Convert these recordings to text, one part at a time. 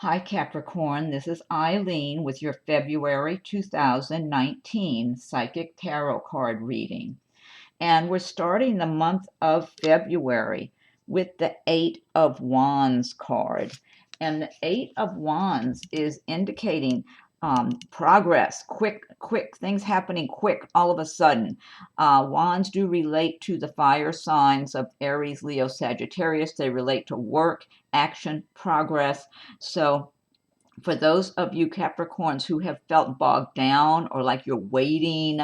Hi Capricorn, this is Eileen with your February 2019 Psychic Tarot card reading. And we're starting the month of February with the Eight of Wands card. And the Eight of Wands is indicating progress, quick things happening quick all of a sudden. Wands do relate to the fire signs of Aries, Leo, Sagittarius. They relate to work, action, progress. So for those of you Capricorns who have felt bogged down or like you're waiting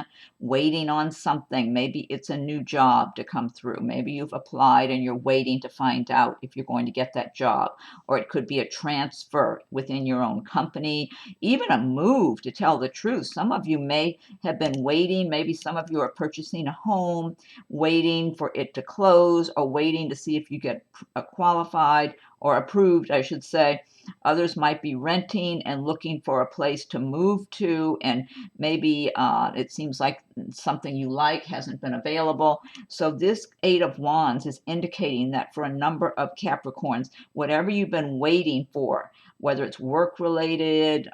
on something, maybe it's a new job to come through. Maybe you've applied and you're waiting to find out if you're going to get that job. Or it could be a transfer within your own company, even a move, to tell the truth. Some of you may have been waiting. Maybe some of you are purchasing a home, waiting for it to close or waiting to see if you get qualified or approved, I should say. Others might be renting and looking for a place to move to, and maybe it seems like something you like hasn't been available. So this Eight of Wands is indicating that for a number of Capricorns, whatever you've been waiting for, whether it's work related,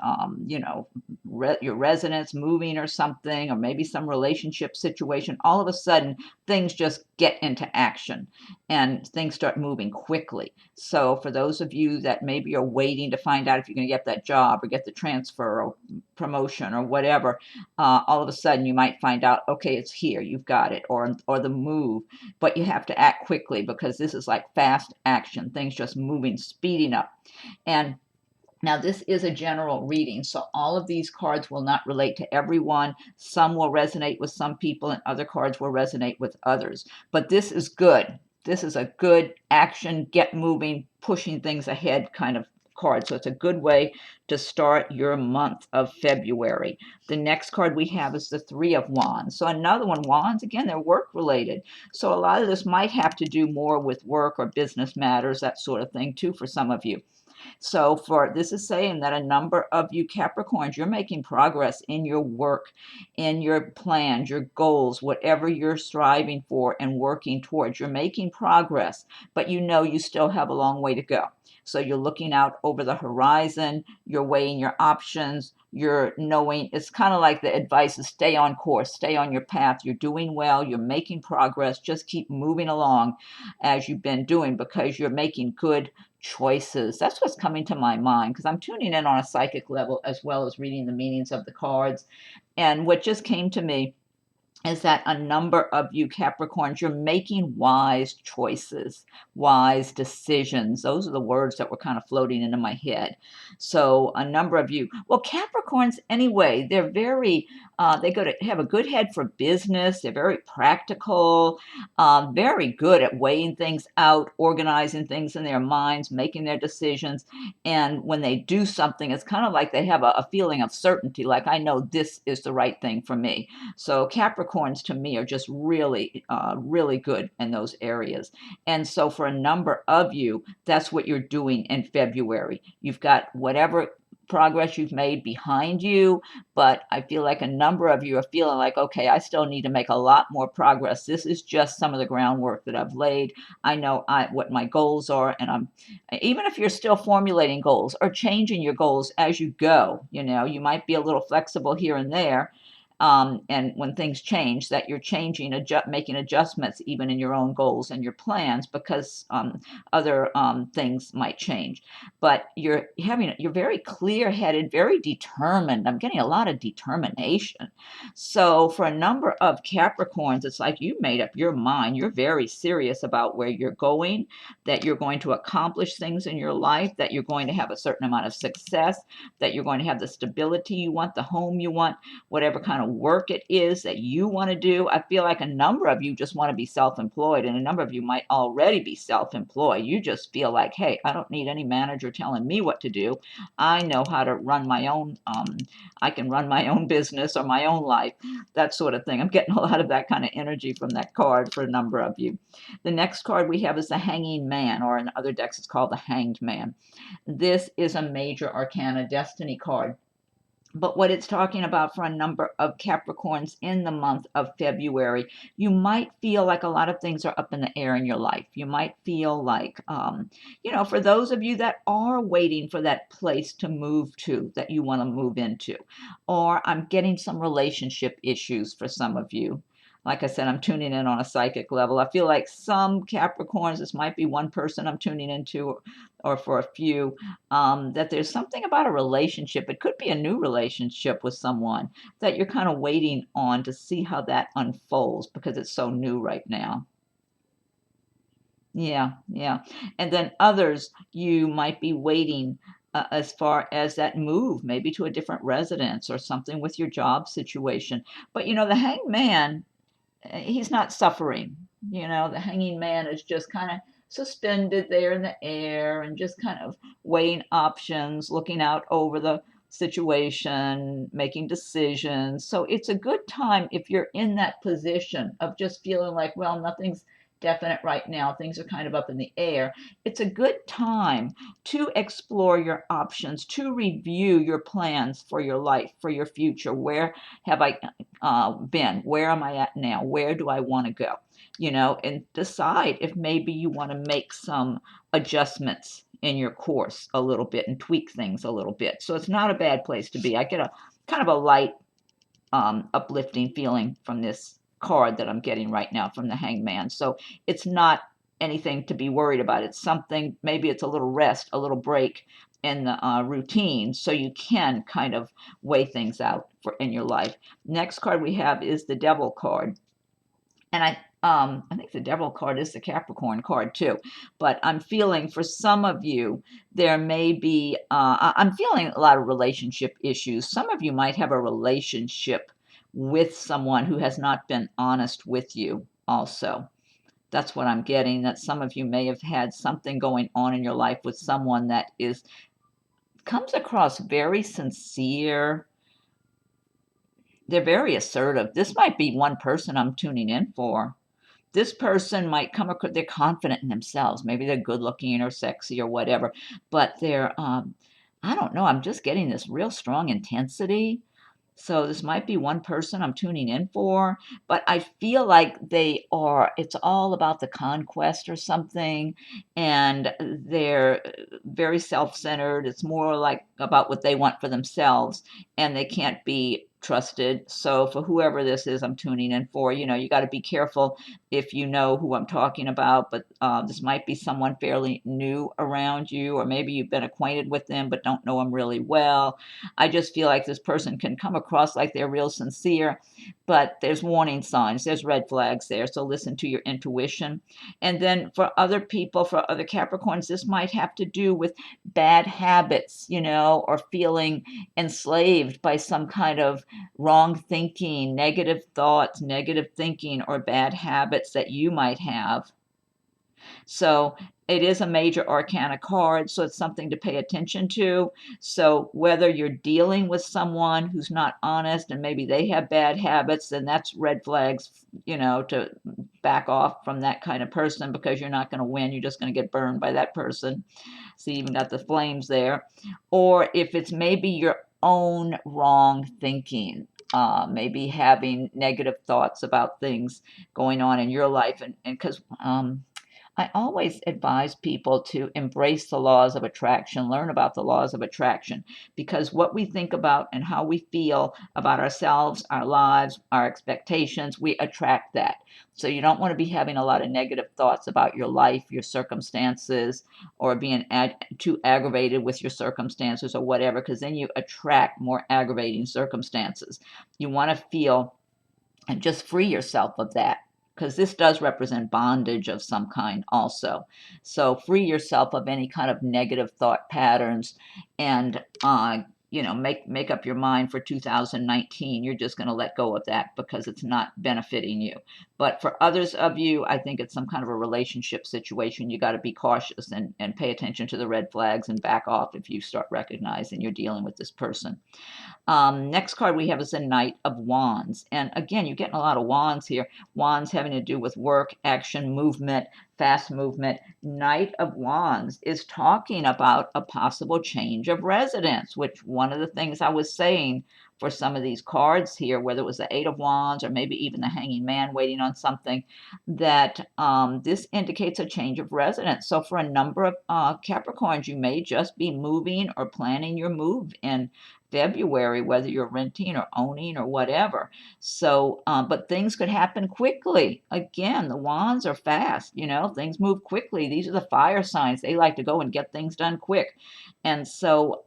your residence moving or something, or maybe some relationship situation, all of a sudden things just get into action and things start moving quickly. So for those of you that maybe are waiting to find out if you're going to get that job or get the transfer or promotion or whatever, all of a sudden you might find out, okay, it's here, you've got it, or the move, but you have to act quickly because this is like fast action, things just moving, speeding up. And now, this is a general reading, so all of these cards will not relate to everyone. Some will resonate with some people, and other cards will resonate with others. But this is good. This is a good action, get moving, pushing things ahead kind of card. So it's a good way to start your month of February. The next card we have is the Three of Wands. So another one, Wands, again, they're work related. So a lot of this might have to do more with work or business matters, that sort of thing too, for some of you. So for this is saying that a number of you Capricorns, you're making progress in your work, in your plans, your goals, whatever you're striving for and working towards. You're making progress, but you know you still have a long way to go. So you're looking out over the horizon, you're weighing your options, you're knowing, it's kind of like the advice is stay on course, stay on your path. You're doing well, you're making progress, just keep moving along as you've been doing because you're making good choices. That's what's coming to my mind because I'm tuning in on a psychic level as well as reading the meanings of the cards. And what just came to me is that a number of you Capricorns, you're making wise choices, wise decisions. Those are the words that were kind of floating into my head. So a number of you, well, Capricorns anyway, they're very, they go to have a good head for business. They're very practical, very good at weighing things out, organizing things in their minds, making their decisions. And when they do something, it's kind of like they have a feeling of certainty, like I know this is the right thing for me. So Capricorns to me are just really, really good in those areas. And so for a number of you, that's what you're doing in February. You've got whatever progress you've made behind you, but I feel like a number of you are feeling like, okay, I still need to make a lot more progress. This is just some of the groundwork that I've laid. I know what my goals are, and even if you're still formulating goals or changing your goals as you go, you might be a little flexible here and there. And when things change, that you're changing, making adjustments even in your own goals and your plans because other things might change. But you're very clear-headed, very determined. I'm getting a lot of determination. So for a number of Capricorns, it's like you made up your mind. You're very serious about where you're going, that you're going to accomplish things in your life, that you're going to have a certain amount of success, that you're going to have the stability you want, the home you want, whatever kind of work it is that you want to do. I feel like a number of you just want to be self-employed, and a number of you might already be self-employed. You just feel like, hey, I don't need any manager telling me what to do. I know how to run my own, I can run my own business or my own life, that sort of thing. I'm getting a lot of that kind of energy from that card for a number of you. The next card we have is the Hanging Man, or in other decks it's called the Hanged Man. This is a major arcana destiny card. But what it's talking about for a number of Capricorns in the month of February, you might feel like a lot of things are up in the air in your life. You might feel like, for those of you that are waiting for that place to move to, that you want to move into, or I'm getting some relationship issues for some of you. Like I said, I'm tuning in on a psychic level. I feel like some Capricorns, this might be one person I'm tuning into, or for a few, that there's something about a relationship. It could be a new relationship with someone that you're kind of waiting on to see how that unfolds because it's so new right now. Yeah, yeah. And then others, you might be waiting as far as that move, maybe to a different residence or something with your job situation. But the hanged man, he's not suffering. The hanging man is just kind of suspended there in the air and just kind of weighing options, looking out over the situation, making decisions. So it's a good time if you're in that position of just feeling like, well, nothing's definite right now, things are kind of up in the air. It's a good time to explore your options, to review your plans for your life, for your future. Where have I been? Where am I at now? Where do I want to go? And decide if maybe you want to make some adjustments in your course a little bit and tweak things a little bit. So it's not a bad place to be. I get a kind of a light, uplifting feeling from this card that I'm getting right now from the hangman. So it's not anything to be worried about. It's something, maybe it's a little rest, a little break in the routine, so you can kind of weigh things out in your life. Next card we have is the Devil card. And I think the Devil card is the Capricorn card too. But I'm feeling for some of you, there may be, I'm feeling a lot of relationship issues. Some of you might have a relationship with someone who has not been honest with you also. That's what I'm getting, that some of you may have had something going on in your life with someone that comes across very sincere. They're very assertive. This might be one person I'm tuning in for. This person might come across, they're confident in themselves. Maybe they're good looking or sexy or whatever, but they're, I don't know, I'm just getting this real strong intensity. So this might be one person I'm tuning in for, but I feel like it's all about the conquest or something, and they're very self-centered. It's more like about what they want for themselves, and they can't be trusted. So for whoever this is I'm tuning in for, you got to be careful if you know who I'm talking about, but this might be someone fairly new around you, or maybe you've been acquainted with them but don't know them really well. I just feel like this person can come across like they're real sincere, but there's warning signs, there's red flags there. So listen to your intuition. And then for other people, for other Capricorns, this might have to do with bad habits, or feeling enslaved by some kind of wrong thinking, negative thoughts, negative thinking, or bad habits that you might have. So it is a major arcana card, so it's something to pay attention to. So whether you're dealing with someone who's not honest and maybe they have bad habits, then that's red flags, to back off from that kind of person, because you're not going to win. You're just going to get burned by that person. So you even got the flames there. Or if it's maybe your own wrong thinking, maybe having negative thoughts about things going on in your life, and because I always advise people to embrace the laws of attraction, learn about the laws of attraction, because what we think about and how we feel about ourselves, our lives, our expectations, we attract that. So you don't want to be having a lot of negative thoughts about your life, your circumstances, or being too aggravated with your circumstances or whatever, because then you attract more aggravating circumstances. You want to feel and just free yourself of that, because this does represent bondage of some kind also. So free yourself of any kind of negative thought patterns, and make up your mind for 2019. You're just going to let go of that because it's not benefiting you. But for others of you, I think it's some kind of a relationship situation. You got to be cautious and pay attention to the red flags and back off if you start recognizing you're dealing with this person. Next card we have is the Knight of Wands. And again, you're getting a lot of wands here. Wands having to do with work, action, movement, fast movement. Knight of Wands is talking about a possible change of residence, which one of the things I was saying for some of these cards here, whether it was the Eight of Wands or maybe even the Hanging Man waiting on something, that this indicates a change of residence. So for a number of Capricorns, you may just be moving or planning your move in February, whether you're renting or owning or whatever. So, but things could happen quickly. Again, the wands are fast, things move quickly. These are the fire signs. They like to go and get things done quick. And so,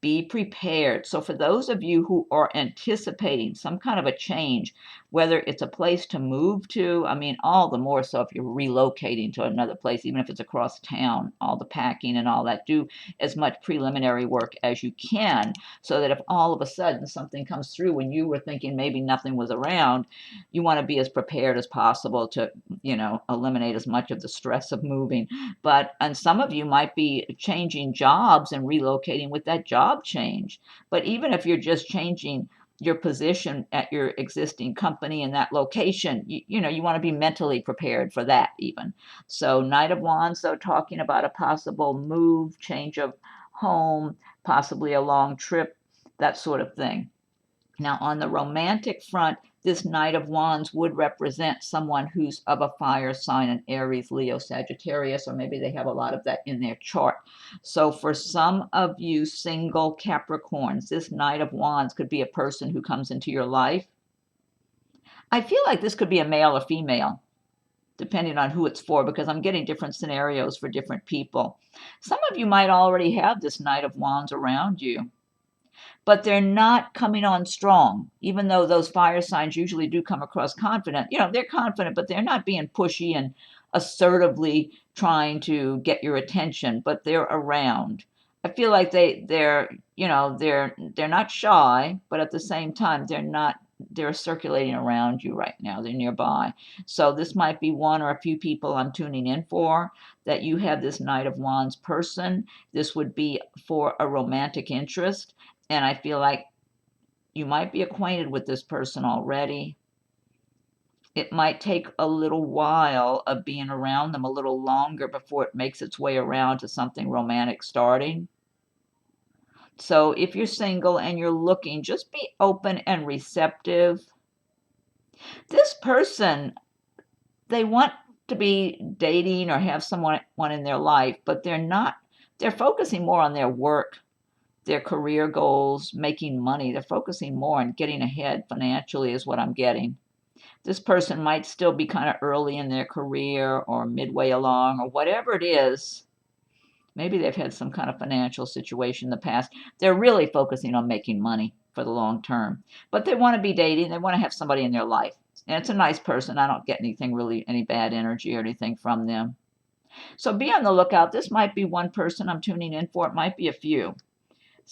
be prepared. So for those of you who are anticipating some kind of a change, whether it's a place to move to, I mean, all the more so if you're relocating to another place, even if it's across town, all the packing and all that, do as much preliminary work as you can, so that if all of a sudden something comes through when you were thinking maybe nothing was around, you want to be as prepared as possible to, eliminate as much of the stress of moving. And some of you might be changing jobs and relocating with that job change. But even if you're just changing your position at your existing company in that location, you want to be mentally prepared for that even. So Knight of Wands, though, talking about a possible move, change of home, possibly a long trip, that sort of thing. Now, on the romantic front, this Knight of Wands would represent someone who's of a fire sign, an Aries, Leo, Sagittarius, or maybe they have a lot of that in their chart. So for some of you single Capricorns, this Knight of Wands could be a person who comes into your life. I feel like this could be a male or female, depending on who it's for, because I'm getting different scenarios for different people. Some of you might already have this Knight of Wands around you, but they're not coming on strong, even though those fire signs usually do come across confident. They're confident, but they're not being pushy and assertively trying to get your attention, but they're around. I feel like they're not shy, but at the same time, they're circulating around you right now. They're nearby. So this might be one or a few people I'm tuning in for, that you have this Knight of Wands person. This would be for a romantic interest. And I feel like you might be acquainted with this person already. It might take a little while of being around them, a little longer, before it makes its way around to something romantic starting. So if you're single and you're looking, just be open and receptive. This person, they want to be dating or have someone in their life, but they're focusing more on their work, their career goals, making money. They're focusing more on getting ahead financially is what I'm getting. This person might still be kind of early in their career or midway along or whatever it is. Maybe they've had some kind of financial situation in the past. They're really focusing on making money for the long term. But they want to be dating. They want to have somebody in their life. And it's a nice person. I don't get any bad energy or anything from them. So be on the lookout. This might be one person I'm tuning in for. It might be a few.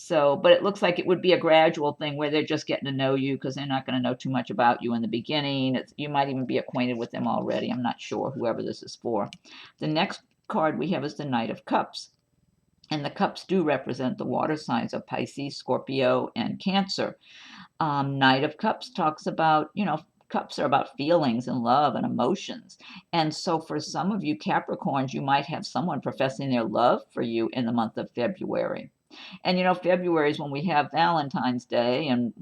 But it looks like it would be a gradual thing where they're just getting to know you, because they're not going to know too much about you in the beginning. You might even be acquainted with them already. I'm not sure, whoever this is for. The next card we have is the Knight of Cups. And the cups do represent the water signs of Pisces, Scorpio, and Cancer. Knight of Cups talks about, cups are about feelings and love and emotions. And so for some of you Capricorns, you might have someone professing their love for you in the month of February. And February is when we have Valentine's Day, and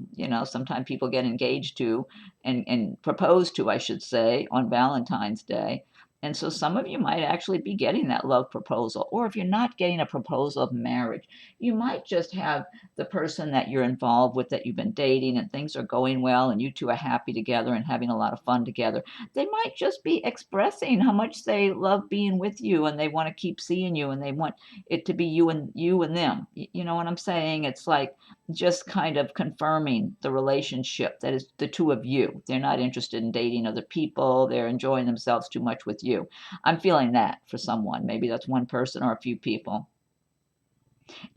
sometimes people get engaged to and proposed to, I should say, on Valentine's Day. And so some of you might actually be getting that love proposal. Or if you're not getting a proposal of marriage, you might just have the person that you're involved with, that you've been dating, and things are going well and you two are happy together and having a lot of fun together. They might just be expressing how much they love being with you, and they want to keep seeing you, and they want it to be you and them. You know what I'm saying? It's like just kind of confirming the relationship that is the two of you. They're not interested in dating other people. They're enjoying themselves too much with you. I'm feeling that for someone. Maybe that's one person or a few people.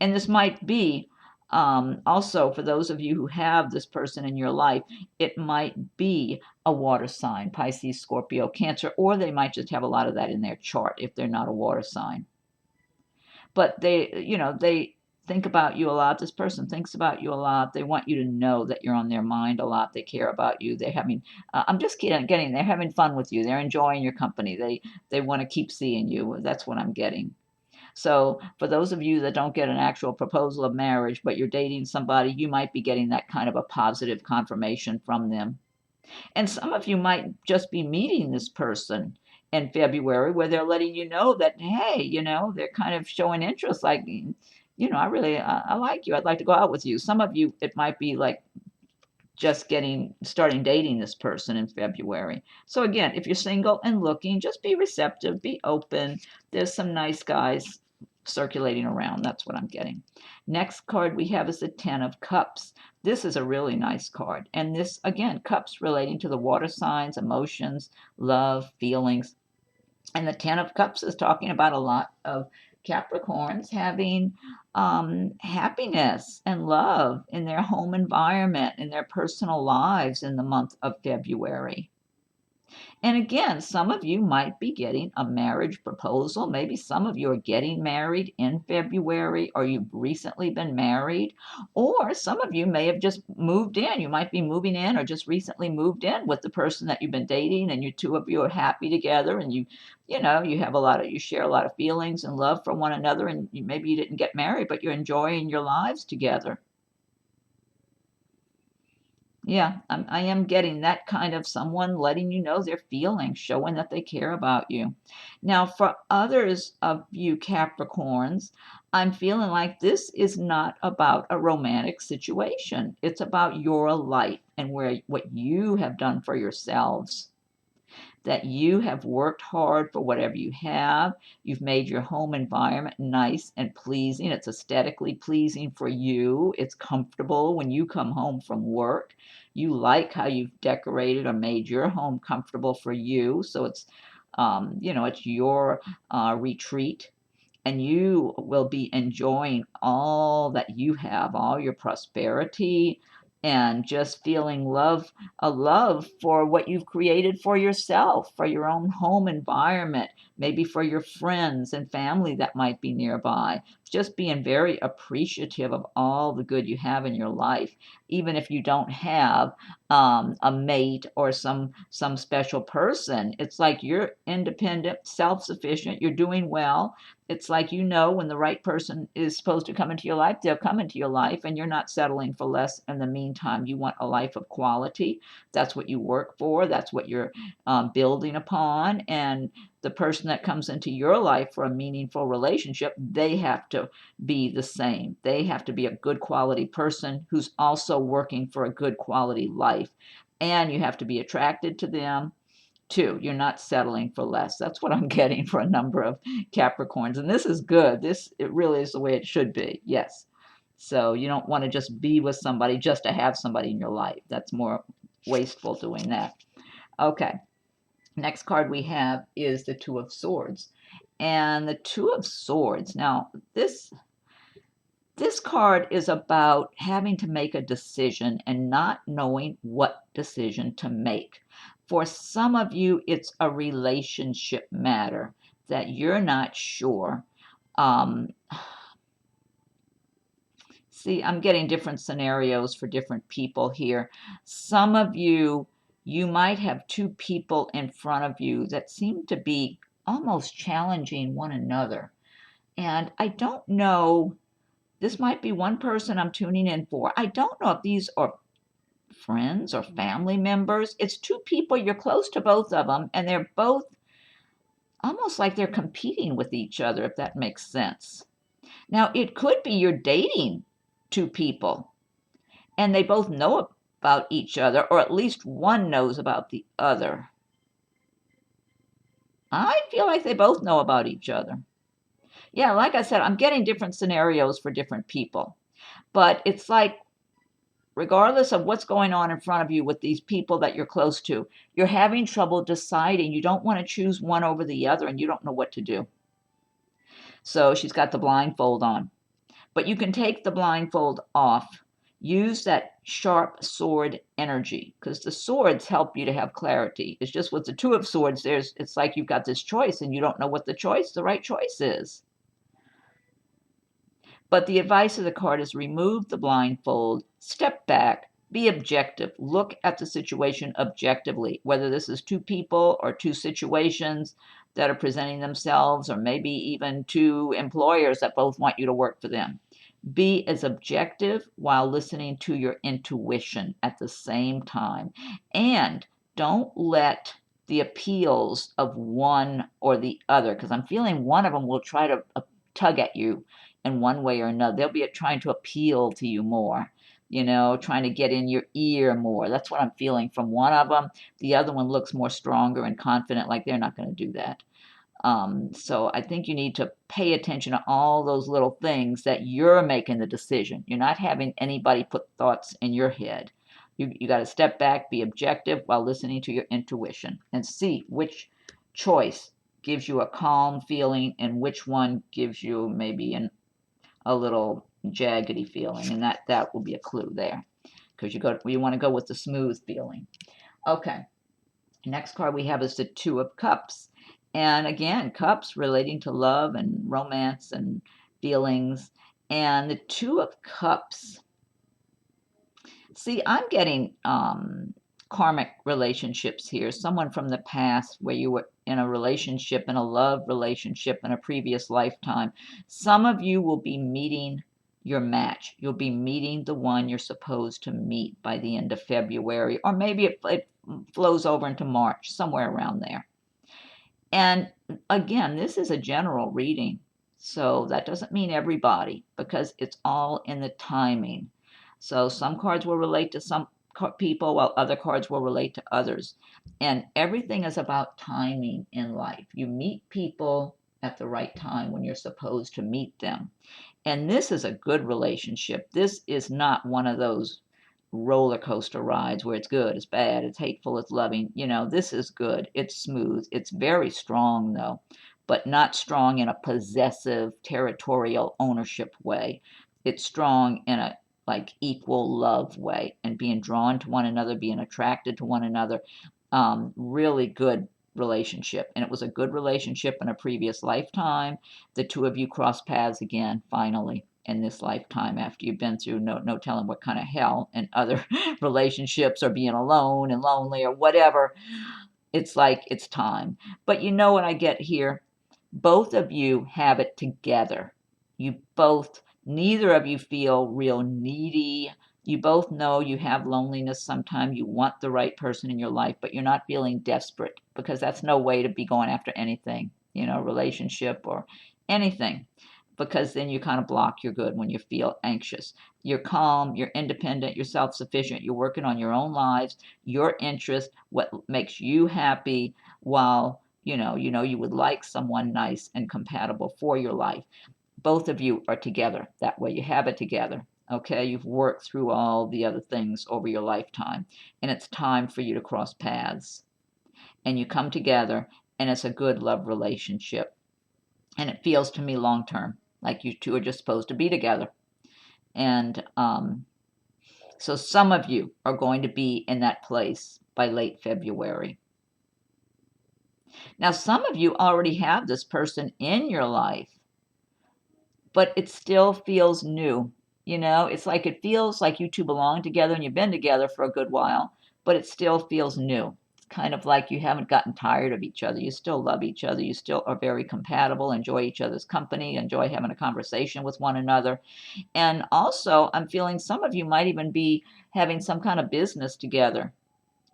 And this might be also, for those of you who have this person in your life, it might be a water sign, Pisces, Scorpio, Cancer, or they might just have a lot of that in their chart if they're not a water sign. But they think about you a lot. This person thinks about you a lot. They want you to know that you're on their mind a lot. They care about you. They're having, I'm just getting, they're having fun with you. They're enjoying your company. They want to keep seeing you. That's what I'm getting. So for those of you that don't get an actual proposal of marriage, but you're dating somebody, you might be getting that kind of a positive confirmation from them. And some of you might just be meeting this person in February where they're letting you know that, hey, they're kind of showing interest, like, I like you. I'd like to go out with you. Some of you, it might be like just starting dating this person in February. So again, if you're single and looking, just be receptive, be open. There's some nice guys circulating around. That's what I'm getting. Next card we have is the Ten of Cups. This is a really nice card. And this, again, cups relating to the water signs, emotions, love, feelings. And the Ten of Cups is talking about a lot of Capricorns having happiness and love in their home environment, in their personal lives in the month of February. And again, some of you might be getting a marriage proposal. Maybe some of you are getting married in February, or you've recently been married, or some of you may have just moved in. You might be moving in or just recently moved in with the person that you've been dating, and you two of you are happy together, and you share a lot of feelings and love for one another, and maybe you didn't get married, but you're enjoying your lives together. Yeah, I am getting that kind of someone letting you know their feelings, showing that they care about you. Now, for others of you Capricorns, I'm feeling like this is not about a romantic situation. It's about your life and what you have done for yourselves, that you have worked hard for whatever you have. You've made your home environment nice and pleasing. It's aesthetically pleasing for you. It's comfortable when you come home from work. You like how you've decorated or made your home comfortable for you. So it's your retreat. And you will be enjoying all that you have, all your prosperity, and just feeling a love for what you've created for yourself, for your own home environment, maybe for your friends and family that might be nearby. Just being very appreciative of all the good you have in your life, even if you don't have a mate or some special person. It's like you're independent, self-sufficient, you're doing well. It's like when the right person is supposed to come into your life, they'll come into your life, and you're not settling for less in the meantime. You want a life of quality. That's what you work for. That's what you're building upon. And the person that comes into your life for a meaningful relationship, they have to be the same. They have to be a good quality person who's also working for a good quality life. And you have to be attracted to them. Too, you're not settling for less. That's what I'm getting for a number of Capricorns. And this is good. It really is the way it should be. Yes. So you don't want to just be with somebody just to have somebody in your life. That's more wasteful doing that. Okay. Next card we have is the Two of Swords. And the Two of Swords. Now, this card is about having to make a decision and not knowing what decision to make. For some of you, it's a relationship matter that you're not sure. See, I'm getting different scenarios for different people here. Some of you might have two people in front of you that seem to be almost challenging one another. And I don't know, this might be one person I'm tuning in for. I don't know if these are friends or family members. It's two people, you're close to both of them, and they're both almost like they're competing with each other, if that makes sense. Now, it could be you're dating two people, and they both know about each other, or at least one knows about the other. I feel like they both know about each other. Yeah, like I said, I'm getting different scenarios for different people. But it's like, regardless of what's going on in front of you with these people that you're close to, you're having trouble deciding. You don't want to choose one over the other, and you don't know what to do. So she's got the blindfold on. But you can take the blindfold off. Use that sharp sword energy, because the swords help you to have clarity. It's just with the Two of Swords, it's like you've got this choice, and you don't know what the right choice is. But the advice of the card is remove the blindfold, step back, be objective, look at the situation objectively, whether this is two people or two situations that are presenting themselves, or maybe even two employers that both want you to work for them. Be as objective while listening to your intuition at the same time. And don't let the appeals of one or the other, because I'm feeling one of them will try to tug at you in one way or another. They'll be trying to appeal to you more, trying to get in your ear more. That's what I'm feeling from one of them. The other one looks more stronger and confident, like they're not going to do that. So I think you need to pay attention to all those little things that you're making the decision. You're not having anybody put thoughts in your head. You got to step back, be objective while listening to your intuition, and see which choice gives you a calm feeling and which one gives you maybe a little jaggedy feeling, and that will be a clue there, because you want to go with the smooth feeling. Okay. Next card we have is the Two of Cups. And again, cups relating to love and romance and feelings. And the Two of Cups. See, I'm getting karmic relationships here. Someone from the past where you were in a relationship, in a love relationship in a previous lifetime. Some of you will be meeting your match. You'll be meeting the one you're supposed to meet by the end of February, or maybe it flows over into March, somewhere around there. And again, this is a general reading, so that doesn't mean everybody, because it's all in the timing. So some cards will relate to some people, while other cards will relate to others. And everything is about timing in life. You meet people at the right time when you're supposed to meet them. And this is a good relationship. This is not one of those roller coaster rides where it's good, it's bad, it's hateful, it's loving. This is good. It's smooth. It's very strong, though, but not strong in a possessive, territorial ownership way. It's strong in a like equal love way, and being drawn to one another, being attracted to one another. Really good relationship. And it was a good relationship in a previous lifetime. The two of you cross paths again, finally, in this lifetime, after you've been through no telling what kind of hell and other relationships, or being alone and lonely or whatever. It's like it's time. But you know what I get here? Both of you have it together. Neither of you feel real needy. You both know you have loneliness sometimes. You want the right person in your life, but you're not feeling desperate, because that's no way to be going after anything, relationship or anything, because then you kind of block your good when you feel anxious. You're calm, you're independent, you're self-sufficient, you're working on your own lives, your interest, what makes you happy, while you would like someone nice and compatible for your life. Both of you are together that way. You have it together. Okay, you've worked through all the other things over your lifetime, and it's time for you to cross paths. And you come together, and it's a good love relationship. And it feels to me long term, like you two are just supposed to be together. And so some of you are going to be in that place by late February. Now, some of you already have this person in your life, but it still feels new. It's like it feels like you two belong together and you've been together for a good while, but it still feels new. It's kind of like you haven't gotten tired of each other. You still love each other. You still are very compatible, enjoy each other's company, enjoy having a conversation with one another. And also, I'm feeling some of you might even be having some kind of business together,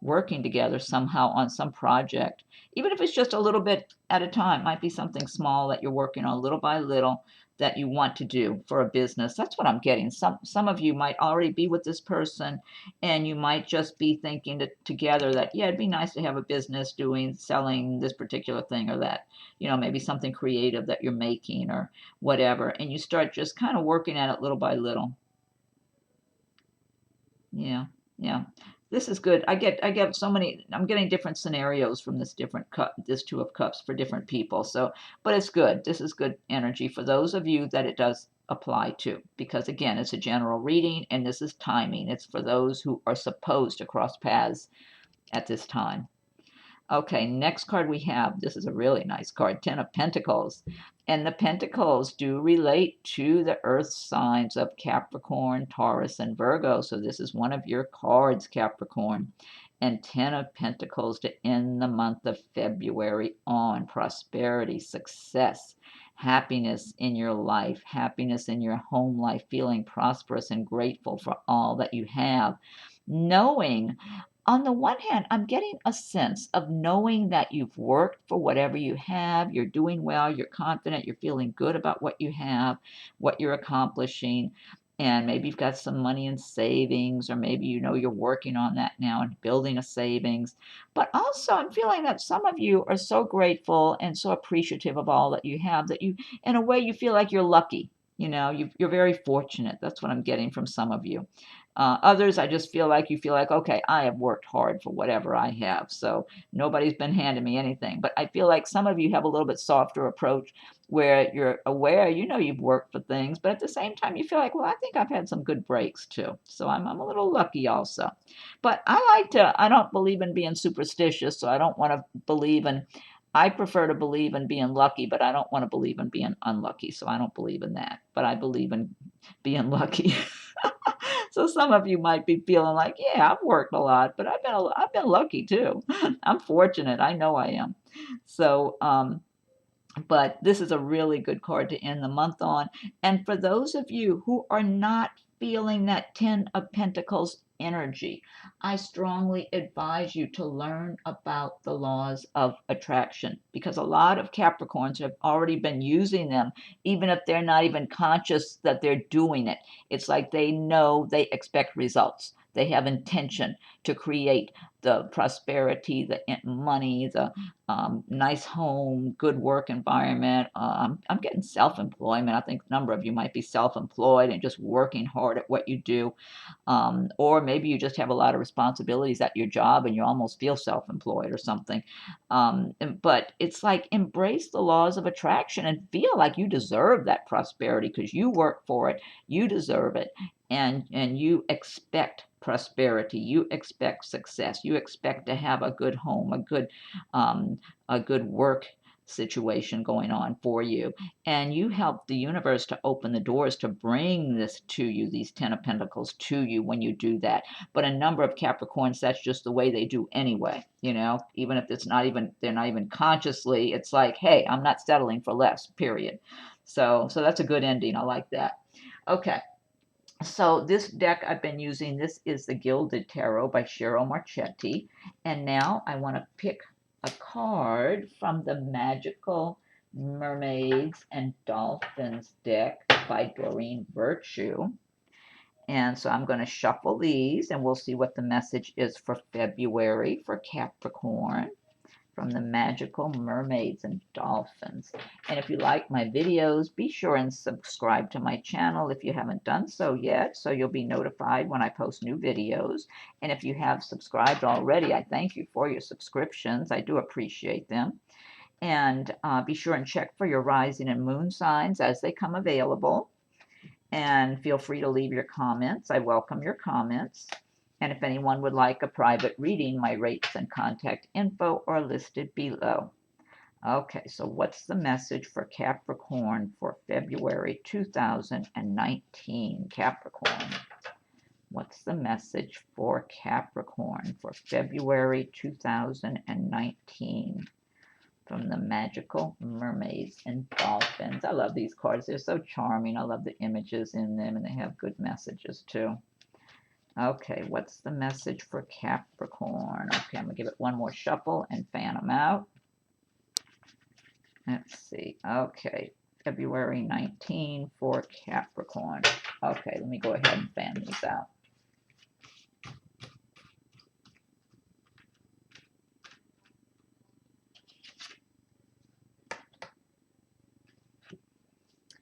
working together somehow on some project, even if it's just a little bit at a time. It might be something small that you're working on little by little that you want to do for a business. That's what I'm getting. Some of you might already be with this person, and you might just be thinking together that, yeah, it'd be nice to have a business selling this particular thing or that, maybe something creative that you're making or whatever, and you start just kind of working at it little by little. Yeah, yeah. This is good. I get so many. I'm getting different scenarios from this Two of Cups for different people. So, but it's good. This is good energy for those of you that it does apply to, because again, it's a general reading, and this is timing. It's for those who are supposed to cross paths at this time. Okay, next card we have, this is a really nice card, Ten of Pentacles. And the Pentacles do relate to the earth signs of Capricorn, Taurus, and Virgo. So this is one of your cards, Capricorn. And Ten of Pentacles to end the month of February on prosperity, success, happiness in your life, happiness in your home life, feeling prosperous and grateful for all that you have. Knowing, on the one hand, I'm getting a sense of knowing that you've worked for whatever you have, you're doing well, you're confident, you're feeling good about what you have, what you're accomplishing, and maybe you've got some money in savings, or maybe you know you're working on that now and building a savings. But also, I'm feeling that some of you are so grateful and so appreciative of all that you have that you, in a way, you feel like you're lucky. You know, you're very fortunate. That's what I'm getting from some of you. Others, I just feel like you feel like, okay, I have worked hard for whatever I have, so nobody's been handing me anything. But I feel like some of you have a little bit softer approach where you're aware, you know, you've worked for things, but at the same time, you feel like, well, I think I've had some good breaks too. So I'm a little lucky also. But I don't believe in being superstitious, so I don't want to believe in, I prefer to believe in being lucky, but I don't want to believe in being unlucky. So I don't believe in that. But I believe in being lucky. So some of you might be feeling like, yeah, I've worked a lot, but I've been lucky too. I'm fortunate. I know I am. So, but this is a really good card to end the month on. And for those of you who are not feeling that Ten of Pentacles energy, I strongly advise you to learn about the laws of attraction, because a lot of Capricorns have already been using them, even if they're not even conscious that they're doing it. It's like they know they expect results. They have intention to create the prosperity, the money, the nice home, good work environment. I'm getting self-employment. I think a number of you might be self-employed and just working hard at what you do. Or maybe you just have a lot of responsibilities at your job and you almost feel self-employed or something. But it's like embrace the laws of attraction and feel like you deserve that prosperity because you work for it, you deserve it, and you expect prosperity, you expect success, you expect to have a good home, a good work situation going on for you, and you help the universe to open the doors to bring this to you, these Ten of Pentacles to you when you do that. But a number of Capricorns, that's just the way they do anyway, you know, even if it's not even, they're not even consciously, it's like, hey, I'm not settling for less, period. So that's a good ending. I like that. Okay. So this deck I've been using, this is the Gilded Tarot by Ciro Marchetti. And now I want to pick a card from the Magical Mermaids and Dolphins deck by Doreen Virtue. And so I'm going to shuffle these and we'll see what the message is for February for Capricorn from the Magical Mermaids and Dolphins. And if you like my videos, be sure and subscribe to my channel if you haven't done so yet, so you'll be notified when I post new videos. And if you have subscribed already, I thank you for your subscriptions. I do appreciate them. And be sure and check for your rising and moon signs as they come available. And feel free to leave your comments. I welcome your comments. And if anyone would like a private reading, my rates and contact info are listed below. Okay, so what's the message for Capricorn for February 2019? Capricorn. What's the message for Capricorn for February 2019? From the Magical Mermaids and Dolphins. I love these cards. They're so charming. I love the images in them, and they have good messages too. Okay, what's the message for Capricorn? Okay, I'm going to give it one more shuffle and fan them out. Let's see. Okay, February 19 for Capricorn. Okay, let me go ahead and fan these out.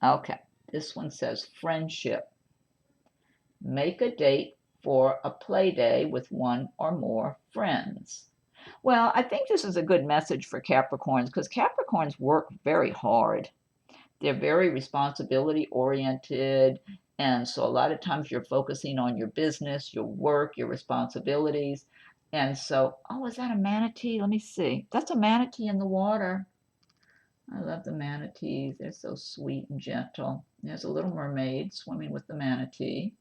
Okay, this one says friendship. Make a date for a play day with one or more friends. Well, I think this is a good message for Capricorns because Capricorns work very hard. They're very responsibility oriented. And so a lot of times you're focusing on your business, your work, your responsibilities. And so, oh, is that a manatee? Let me see. That's a manatee in the water. I love the manatees. They're so sweet and gentle. There's a little mermaid swimming with the manatee.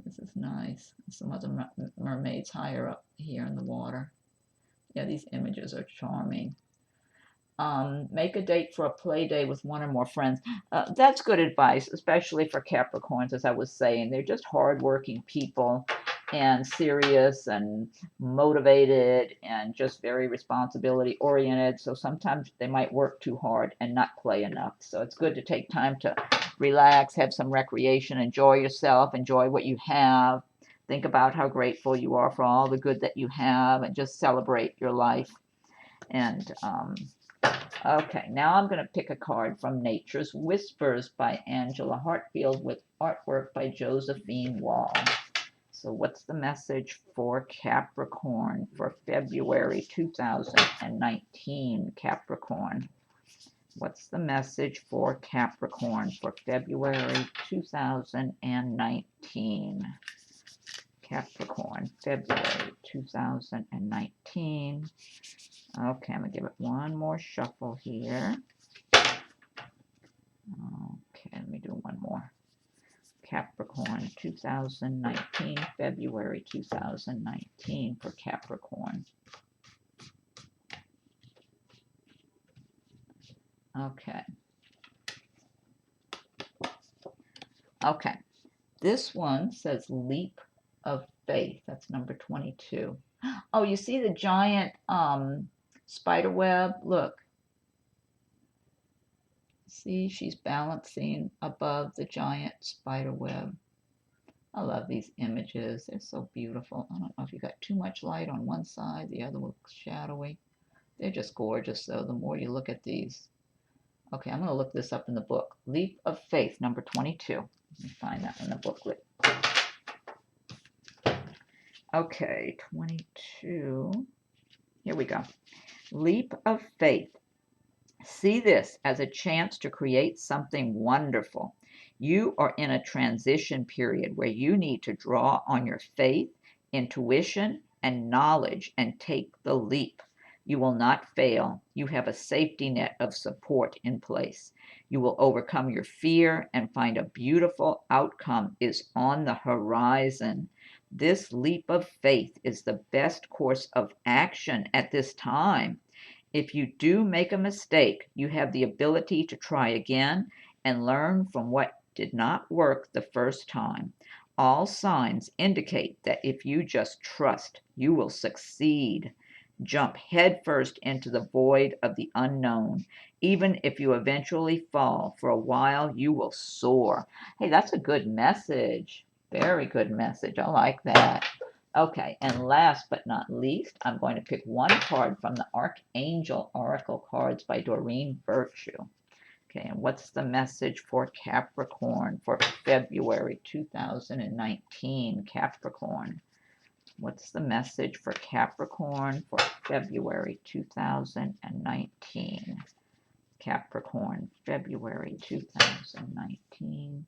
This is nice. Some other mermaids higher up here in the water. Yeah, these images are charming. Make a date for a play day with one or more friends. That's good advice, especially for Capricorns, as I was saying. They're just hardworking people and serious and motivated and just very responsibility oriented. So sometimes they might work too hard and not play enough. So it's good to take time to relax, have some recreation, enjoy yourself, enjoy what you have. Think about how grateful you are for all the good that you have and just celebrate your life. And okay, now I'm going to pick a card from Nature's Whispers by Angela Hartfield with artwork by Josephine Wall. So what's the message for Capricorn for February 2019, Capricorn? What's the message for Capricorn for February 2019? Capricorn, February 2019. Okay, I'm going to give it one more shuffle here. Okay, let me do one more. Capricorn 2019, February 2019 for Capricorn. Okay. Okay. This one says Leap of Faith. That's number 22. Oh, you see the giant spider web? Look. See, she's balancing above the giant spider web. I love these images. They're so beautiful. I don't know if you got too much light on one side, the other looks shadowy. They're just gorgeous, though, the more you look at these. Okay, I'm going to look this up in the book. Leap of Faith, number 22. Let me find that in the booklet. Okay, 22. Here we go. Leap of Faith. See this as a chance to create something wonderful. You are in a transition period where you need to draw on your faith, intuition, and knowledge and take the leap. You will not fail. You have a safety net of support in place. You will overcome your fear and find a beautiful outcome is on the horizon. This leap of faith is the best course of action at this time. If you do make a mistake, you have the ability to try again and learn from what did not work the first time. All signs indicate that if you just trust, you will succeed. Jump headfirst into the void of the unknown. Even if you eventually fall, for a while you will soar. Hey, that's a good message. Very good message. I like that. Okay, and last but not least, I'm going to pick one card from the Archangel Oracle cards by Doreen Virtue. Okay, and what's the message for Capricorn for February 2019, Capricorn? What's the message for Capricorn for February 2019? Capricorn, February 2019.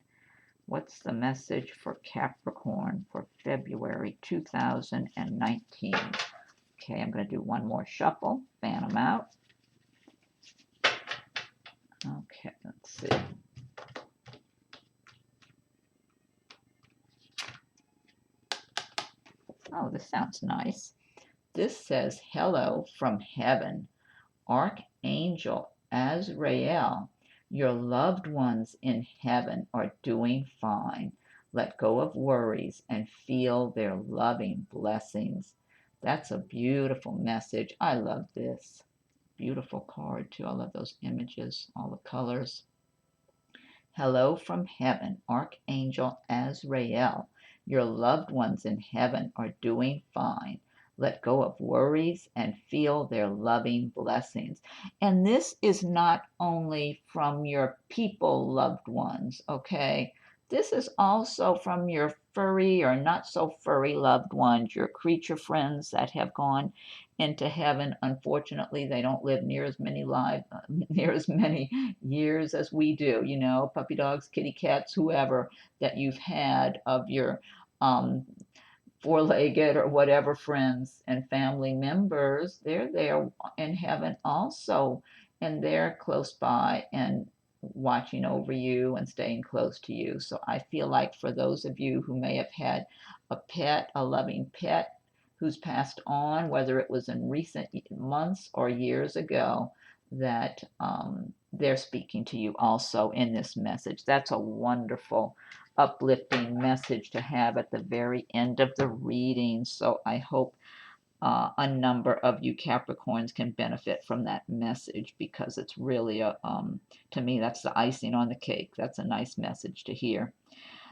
What's the message for Capricorn for February 2019? Okay, I'm going to do one more shuffle, fan them out. Okay, let's see. Oh, this sounds nice. This says, hello from heaven. Archangel Azrael, your loved ones in heaven are doing fine. Let go of worries and feel their loving blessings. That's a beautiful message. I love this. Beautiful card, too. I love those images, all the colors. Hello from heaven, Archangel Azrael. Your loved ones in heaven are doing fine. Let go of worries and feel their loving blessings. And this is not only from your people loved ones, okay? This is also from your furry or not so furry loved ones, your creature friends that have gone into heaven. Unfortunately, they don't live near as many years as we do, you know, puppy dogs, kitty cats, whoever that you've had of your four-legged or whatever friends and family members, they're there in heaven also, and they're close by and watching over you and staying close to you. So I feel like for those of you who may have had a pet, a loving pet who's passed on, whether it was in recent months or years ago, that they're speaking to you also in this message. That's a wonderful, uplifting message to have at the very end of the reading. So I hope a number of you Capricorns can benefit from that message, because it's really to me, that's the icing on the cake. That's a nice message to hear.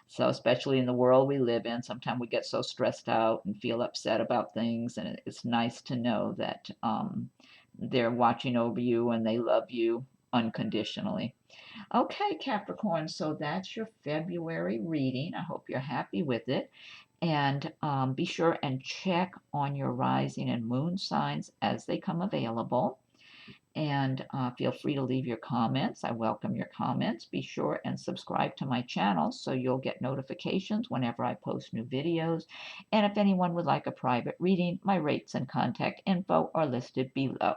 So, especially in the world we live in, sometimes we get so stressed out and feel upset about things, and it's nice to know that they're watching over you and they love you unconditionally. Okay, Capricorn, so that's your February reading. I hope you're happy with it. And be sure and check on your rising and moon signs as they come available. And feel free to leave your comments. I welcome your comments. Be sure and subscribe to my channel so you'll get notifications whenever I post new videos. And if anyone would like a private reading, my rates and contact info are listed below.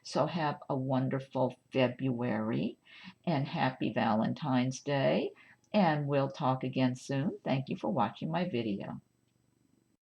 So have a wonderful February and happy Valentine's Day. And we'll talk again soon. Thank you for watching my video.